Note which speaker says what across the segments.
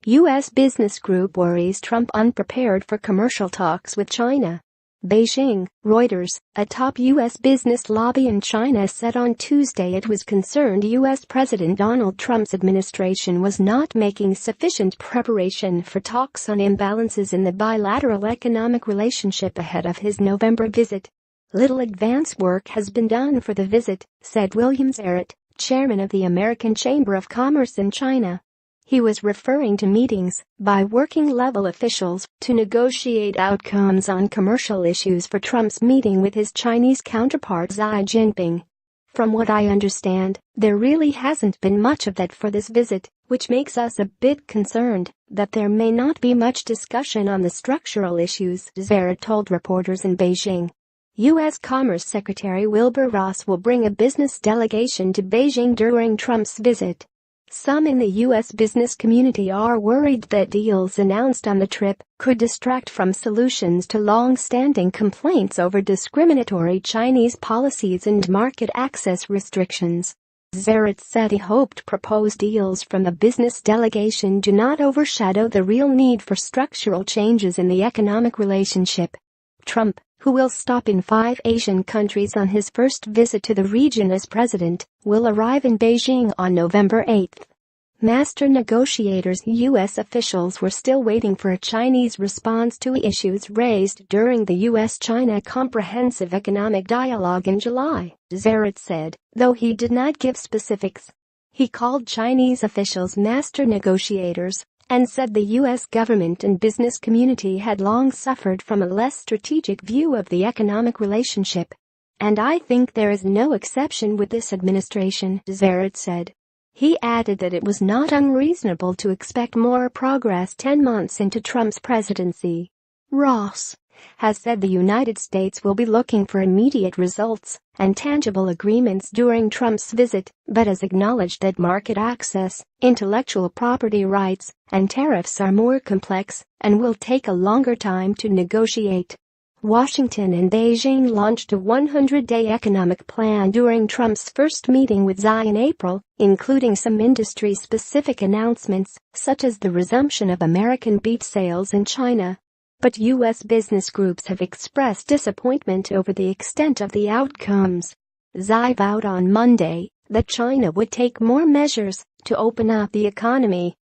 Speaker 1: U.S. business group worries Trump unprepared for commercial talks with China. Beijing, Reuters, a top U.S. business lobby in China said on Tuesday it was concerned U.S. President Donald Trump's administration was not making sufficient preparation for talks on imbalances in the bilateral economic relationship ahead of his November visit. Little advance work has been done for the visit, said William Zarit, chairman of the American Chamber of Commerce in China. He was referring to meetings by working-level officials to negotiate outcomes on commercial issues for Trump's meeting with his Chinese counterpart Xi Jinping. From what I understand, there really hasn't been much of that for this visit, which makes us a bit concerned that there may not be much discussion on the structural issues, Zarit told reporters in Beijing. U.S. Commerce Secretary Wilbur Ross will bring a business delegation to Beijing during Trump's visit. Some in the U.S. business community are worried that deals announced on the trip could distract from solutions to long-standing complaints over discriminatory Chinese policies and market access restrictions. Zarit said he hoped proposed deals from the business delegation do not overshadow the real need for structural changes in the economic relationship. Trump, who will stop in 5 Asian countries on his first visit to the region as president, will arrive in Beijing on November 8. Master negotiators U.S. officials were still waiting for a Chinese response to issues raised during the U.S.-China Comprehensive Economic Dialogue in July, Zarit said, though he did not give specifics. He called Chinese officials master negotiators and said the U.S. government and business community had long suffered from a less strategic view of the economic relationship. And I think there is no exception with this administration, Zarit said. He added that it was not unreasonable to expect more progress 10 months into Trump's presidency. Ross has said the United States will be looking for immediate results and tangible agreements during Trump's visit, but has acknowledged that market access, intellectual property rights, and tariffs are more complex and will take a longer time to negotiate. Washington and Beijing launched a 100-day economic plan during Trump's first meeting with Xi in April, including some industry-specific announcements, such as the resumption of American beef sales in China. But U.S. business groups have expressed disappointment over the extent of the outcomes. Xi vowed on Monday that China would take more measures to open up the economy.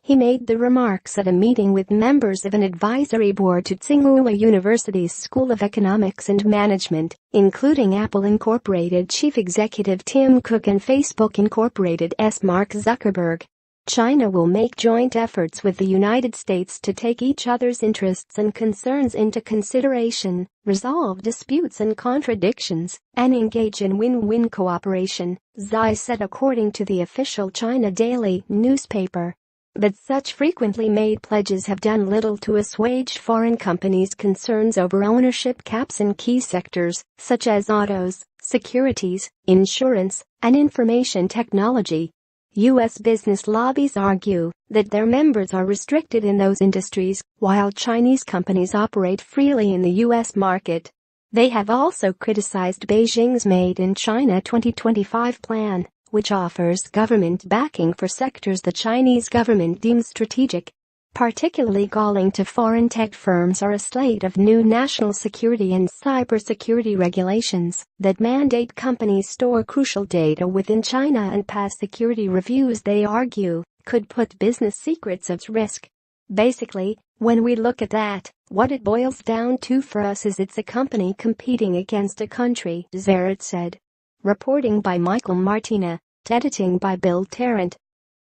Speaker 1: He made the remarks at a meeting with members of an advisory board to Tsinghua University's School of Economics and Management, including Apple Incorporated Chief Executive Tim Cook and Facebook Incorporated's Mark Zuckerberg. China will make joint efforts with the United States to take each other's interests and concerns into consideration, resolve disputes and contradictions, and engage in win-win cooperation, Xi said according to the official China Daily newspaper. But such frequently made pledges have done little to assuage foreign companies' concerns over ownership caps in key sectors, such as autos, securities, insurance, and information technology. U.S. business lobbies argue that their members are restricted in those industries, while Chinese companies operate freely in the U.S. market. They have also criticized Beijing's Made in China 2025 plan, which offers government backing for sectors the Chinese government deems strategic. Particularly galling to foreign tech firms are a slate of new national security and cybersecurity regulations that mandate companies store crucial data within China and pass security reviews they argue could put business secrets at risk. Basically, when we look at that, what it boils down to for us is it's a company competing against a country, Zarit said. Reporting by Michael Martina, editing by Bill Tarrant.